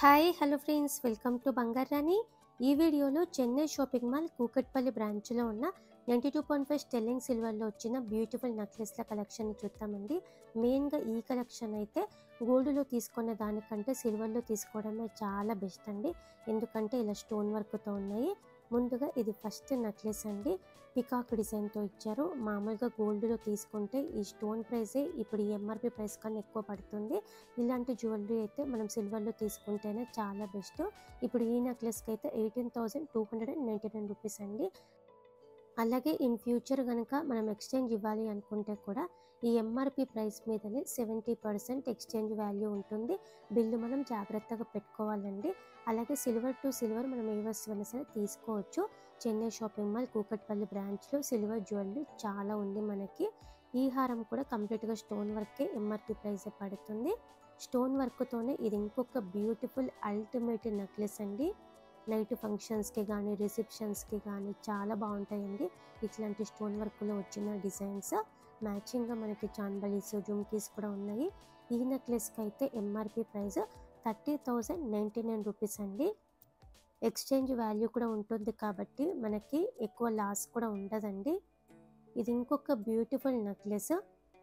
Hi hello friends, welcome to బంగారు రాణి. ఈ వీడియోలో చెన్నై షాపింగ్ మాల్ కూకట్పల్లి బ్రాంచ్లో ఉన్న 92.5 స్టెర్లింగ్ సిల్వర్లో వచ్చిన బ్యూటిఫుల్ నెక్లెస్ల కలెక్షన్ చూద్దామండి. మెయిన్గా ఈ కలెక్షన్ అయితే గోల్డ్లో తీసుకున్న దానికంటే సిల్వర్లో తీసుకోవడమే చాలా బెస్ట్ అండి. ఎందుకంటే ఇలా స్టోన్ వర్క్తో ఉన్నాయి. ముందుగా ఇది ఫస్ట్ నెక్లెస్ అండి, పికాక్ డిజైన్తో ఇచ్చారు. మామూలుగా గోల్డ్లో తీసుకుంటే ఈ స్టోన్ ప్రైసే ఇప్పుడు ఈ ఎంఆర్పి ప్రైస్ కన్నా ఎక్కువ పడుతుంది. ఇలాంటి జ్యువెలరీ అయితే మనం సిల్వర్లో తీసుకుంటేనే చాలా బెస్ట్. ఇప్పుడు ఈ నెక్లెస్కి అయితే 18,299 రూపీస్ అండి. అలాగే ఇన్ ఫ్యూచర్ కనుక మనం ఎక్స్చేంజ్ ఇవ్వాలి అనుకుంటే కూడా ఈ ఎంఆర్పి ప్రైస్ మీదనే 70% ఎక్స్చేంజ్ వాల్యూ ఉంటుంది. బిల్లు మనం జాగ్రత్తగా పెట్టుకోవాలండి. అలాగే సిల్వర్ టు సిల్వర్ మనం ఏ వస్తువుైనా సరే తీసుకోవచ్చు. చెన్నై షాపింగ్ మాల్ కూకట్పల్లి బ్రాంచ్లో సిల్వర్ జ్యువెలరీ చాలా ఉంది మనకి. ఈ హారం కూడా కంప్లీట్గా స్టోన్ వర్కే ఎంఆర్పి ప్రైస్ పడుతుంది. స్టోన్ వర్క్తోనే ఇది ఇంకొక బ్యూటిఫుల్ అల్టిమేట్ నెక్లెస్ అండి. నైట్ ఫంక్షన్స్కి కానీ రిసెప్షన్స్కి కానీ చాలా బాగుంటాయండి. ఇట్లాంటి స్టోన్ వర్క్లో వచ్చిన డిజైన్స్ మ్యాచింగ్గా మనకి చాన్బలీస్ జుమ్కీస్ కూడా ఉన్నాయి. ఈ నెక్లెస్కి అయితే ఎంఆర్పి ప్రైస్ 30,099 రూపీస్ అండి. ఎక్స్చేంజ్ వాల్యూ కూడా ఉంటుంది కాబట్టి మనకి ఎక్కువ లాస్ కూడా ఉండదండి. ఇది ఇంకొక బ్యూటిఫుల్ నెక్లెస్,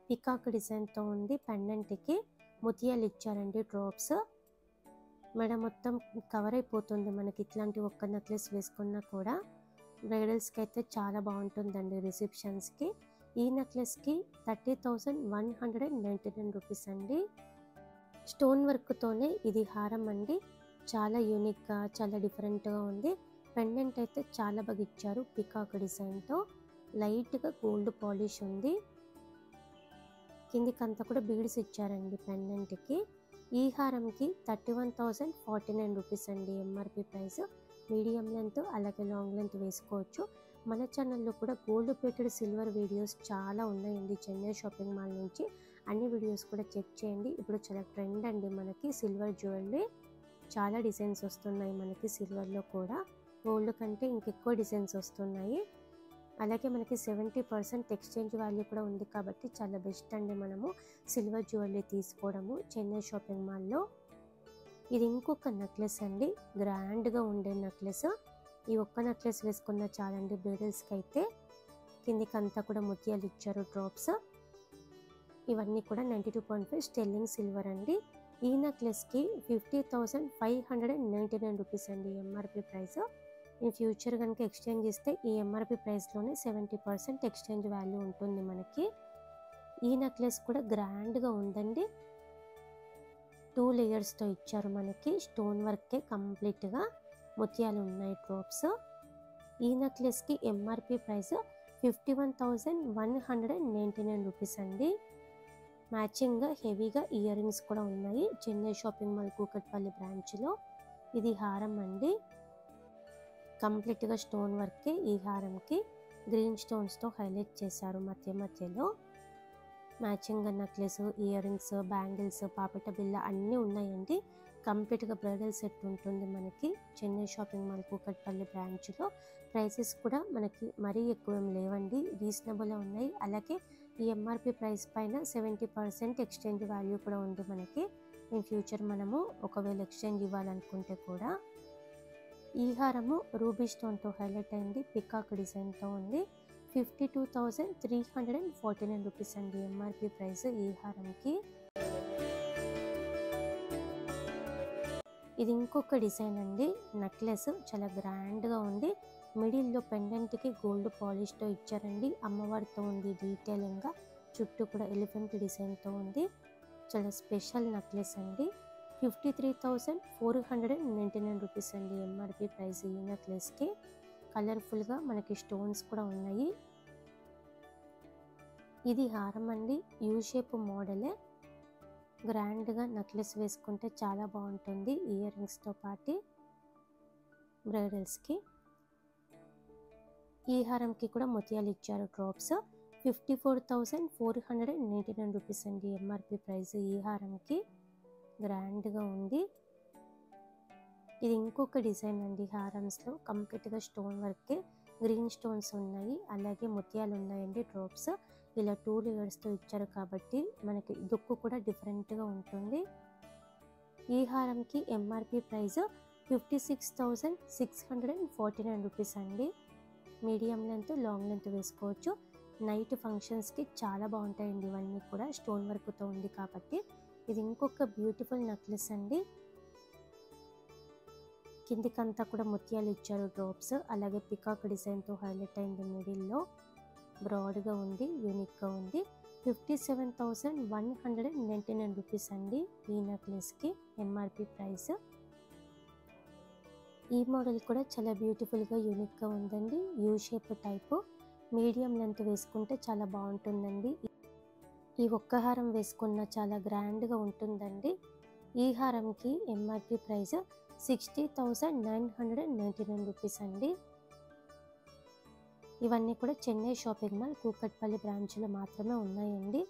పికాక్ డిజైన్తో ఉంది. పెండెంట్కి ముతియాలు ఇచ్చారండి, డ్రాప్స్. మెడ మొత్తం కవర్ అయిపోతుంది మనకి ఇట్లాంటి ఒక్క నెక్లెస్ వేసుకున్నా కూడా. బ్రైడల్స్కి అయితే చాలా బాగుంటుందండి రిసెప్షన్స్కి. ఈ నెక్లెస్కి 30,199 రూపీస్ అండి. స్టోన్ వర్క్తోనే ఇది హారం అండి. చాలా యూనిక్గా చాలా డిఫరెంట్గా ఉంది. పెండెంట్ అయితే చాలా బాగా ఇచ్చారు, పికాక్ డిజైన్తో. లైట్గా గోల్డ్ పాలిష్ ఉంది. కిందికంతా కూడా బీడ్స్ ఇచ్చారండి పెండెంట్కి. ఈ హారంకి 31,049 రూపీస్ అండి ఎంఆర్పి ప్రైస్. మీడియం లెంత్ అలాగే లాంగ్ లెంత్ వేసుకోవచ్చు. మన ఛానల్లో కూడా గోల్డ్ ప్లేటెడ్ సిల్వర్ వీడియోస్ చాలా ఉన్నాయండి చెన్నై షాపింగ్ మాల్ నుంచి. అన్ని వీడియోస్ కూడా చెక్ చేయండి. ఇప్పుడు చాలా ట్రెండ్ అండి మనకి సిల్వర్ జ్యువెలరీ. చాలా డిజైన్స్ వస్తున్నాయి మనకి సిల్వర్లో కూడా. గోల్డ్ కంటే ఇంకెక్కువ డిజైన్స్ వస్తున్నాయి. అలాగే మనకి 70% ఎక్స్చేంజ్ వాల్యూ కూడా ఉంది కాబట్టి చాలా బెస్ట్ అండి మనము సిల్వర్ జ్యువెలరీ తీసుకోవడము చెన్నై షాపింగ్ మాల్లో. ఇది ఇంకొక నెక్లెస్ అండి, గ్రాండ్గా ఉండే నెక్లెస్. ఈ ఒక్క నెక్లెస్ వేసుకున్న చాలండి బ్రైడల్స్కి అయితే. కిందికంతా కూడా ముత్యాలు ఇచ్చారు, డ్రాప్స్. ఇవన్నీ కూడా 92.5 స్టెర్లింగ్ సిల్వర్ అండి. ఈ నెక్లెస్కి 50,599 రూపీస్ అండి ఎంఆర్పి ప్రైస్. ఇన్ ఫ్యూచర్ కనుక ఎక్స్చేంజ్ ఇస్తే ఈ ఎంఆర్పి ప్రైస్లోనే 70% ఎక్స్చేంజ్ వాల్యూ ఉంటుంది మనకి. ఈ నెక్లెస్ కూడా గ్రాండ్గా ఉందండి. 2 లేయర్స్తో ఇచ్చారు మనకి. స్టోన్ వర్కే కంప్లీట్గా, ముత్యాలు ఉన్నాయి, డ్రాప్స్. ఈ నెక్లెస్కి ఎంఆర్పి ప్రైస్ 51,199 రూపీస్ అండి. మ్యాచింగ్గా హెవీగా ఇయర్ రింగ్స్ కూడా ఉన్నాయి చెన్నై షాపింగ్ మాల్ కూకట్పల్లి బ్రాంచ్లో. ఇది హారం అండి, కంప్లీట్గా స్టోన్ వర్కే. ఈ హారంకి గ్రీన్ స్టోన్స్తో హైలైట్ చేశారు మధ్య మధ్యలో. మ్యాచింగ్గా నెక్లెస్, ఇయర్ రింగ్స్, బ్యాంగిల్స్, పాపిట బిల్ల అన్నీ ఉన్నాయండి. కంప్లీట్గా బ్రైడల్ సెట్ ఉంటుంది మనకి చెన్నై షాపింగ్ మాల్ కూకట్పల్లి బ్రాంచ్లో. ప్రైసెస్ కూడా మనకి మరీ ఎక్కువ ఏం లేవండి, రీజనబుల్గా ఉన్నాయి. అలాగే ఈ ఎంఆర్పి ప్రైస్ పైన 70% ఎక్స్చేంజ్ వాల్యూ కూడా ఉంది మనకి. ఇన్ ఫ్యూచర్ మనము ఒకవేళ ఎక్స్చేంజ్ ఇవ్వాలనుకుంటే కూడా. ఈ హారము రూబీ స్టోన్తో హైలైట్ అయింది, పికాక్ డిజైన్తో ఉంది. 52,349 రూపీస్ అండి ఎంఆర్పి ప్రైస్ ఈ హారంకి. ఇది ఇంకొక డిజైన్ అండి, నెక్లెస్ చాలా గ్రాండ్గా ఉంది. మిడిల్లో పెండెంట్కి గోల్డ్ పాలిష్తో ఇచ్చారండి, అమ్మవారితో ఉంది డీటెయిలింగ్గా. చుట్టూ కూడా ఎలిఫెంట్ డిజైన్తో ఉంది. చాలా స్పెషల్ నెక్లెస్ అండి. 53,499 రూపీస్ అండి ఎంఆర్పి ప్రైస్ ఈ నెక్లెస్కి. కలర్ఫుల్గా మనకి స్టోన్స్ కూడా ఉన్నాయి. ఇది హారం అండి, యూ షేప్ మోడలే. గ్రాండ్గా నెక్లెస్ వేసుకుంటే చాలా బాగుంటుంది ఇయర్ రింగ్స్తో పాటు బ్రైడల్స్కి. ఈ హారంకి కూడా ముత్యాలు ఇచ్చారు, డ్రాప్స్. 54,499 రూపీస్ అండి ఎంఆర్పి ప్రైస్ ఈ హారంకి. గ్రాండ్గా ఉంది. ఇది ఇంకొక డిజైన్ అండి హారమ్స్లో, కంప్లీట్గా స్టోన్ వర్కే. గ్రీన్ స్టోన్స్ ఉన్నాయి, అలాగే ముత్యాలు ఉన్నాయండి, డ్రాప్స్. ఇలా 2 లేయర్స్తో ఇచ్చారు కాబట్టి మనకి లుక్ కూడా డిఫరెంట్గా ఉంటుంది. ఈ హారంకి ఎంఆర్పి ప్రైస్ 56,649 రూపీస్ అండి. మీడియం లెంత్, లాంగ్ లెంత్ వేసుకోవచ్చు. నైట్ ఫంక్షన్స్కి చాలా బాగుంటాయండి. ఇవన్నీ కూడా స్టోన్ వర్క్తో ఉంది కాబట్టి. ఇది ఇంకొక బ్యూటిఫుల్ నెక్లెస్ అండి. కిందికంతా కూడా ముత్యాలు ఇచ్చారు డ్రాప్స్. అలాగే పికాక్ డిజైన్తో హైలైట్ అయింది. మిడిల్లో బ్రాడ్గా ఉంది, యూనిక్గా ఉంది. 57,199 రూపీస్ అండి ఈ నెక్లెస్కి ఎంఆర్పి ప్రైస్. ఈ మోడల్ కూడా చాలా బ్యూటిఫుల్గా యూనిక్గా ఉందండి. U shape type, medium length వేసుకుంటే చాలా బాగుంటుందండి. ఈ ఒక్క హారం వేసుకున్న చాలా గ్రాండ్గా ఉంటుందండి. ఈ హారంకి ఎంఆర్పి ప్రైస్ 60,999 రూపీస్ అండి. ఇవన్నీ కూడా చెన్నై షాపింగ్ మాల్ కూకట్పల్లి బ్రాంచ్లో మాత్రమే ఉన్నాయండి.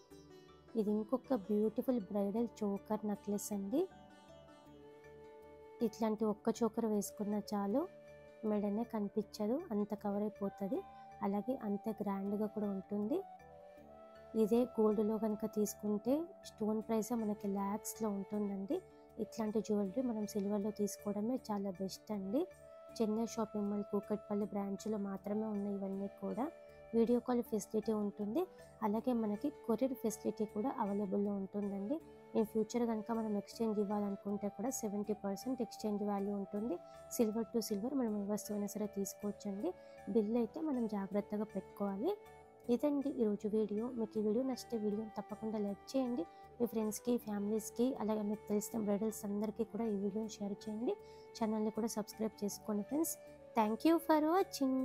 ఇది ఇంకొక బ్యూటిఫుల్ బ్రైడల్ చోకర్ నెక్లెస్ అండి. ఇట్లాంటి ఒక్క చోకర్ వేసుకున్న చాలు, మెడనే కనిపించదు, అంత కవర్ అయిపోతుంది. అలాగే అంత గ్రాండ్గా కూడా ఉంటుంది. ఇదే గోల్డ్లో కనుక తీసుకుంటే స్టోన్ ప్రైస్ మనకి ల్యాక్స్లో ఉంటుందండి. ఇట్లాంటి జ్యువెలరీ మనం సిల్వర్లో తీసుకోవడమే చాలా బెస్ట్ అండి. చెన్నై షాపింగ్ మాల్ కూకట్పల్లి బ్రాంచ్లో మాత్రమే ఉన్నాయి ఇవన్నీ కూడా. వీడియో కాల్ ఫెసిలిటీ ఉంటుంది. అలాగే మనకి కొరియర్ ఫెసిలిటీ కూడా అవైలబుల్లో ఉంటుందండి. ఇన్ ఫ్యూచర్ కనుక మనం ఎక్స్చేంజ్ ఇవ్వాలనుకుంటే కూడా 70% ఎక్స్చేంజ్ వాల్యూ ఉంటుంది. సిల్వర్ టు సిల్వర్ మనం ఏ వస్తువైనా సరే తీసుకోవచ్చండి. బిల్ అయితే మనం జాగ్రత్తగా పెట్టుకోవాలి. ఇదండి ఈరోజు వీడియో. మీకు ఈ వీడియో నచ్చితే వీడియోని తప్పకుండా లైక్ చేయండి. మీ ఫ్రెండ్స్కి, ఫ్యామిలీస్కి, అలాగే మీకు తెలిసిన బ్రైడల్స్ అందరికీ కూడా ఈ వీడియోని షేర్ చేయండి. ఛానల్ని కూడా సబ్స్క్రైబ్ చేసుకోండి friends. Thank you for watching.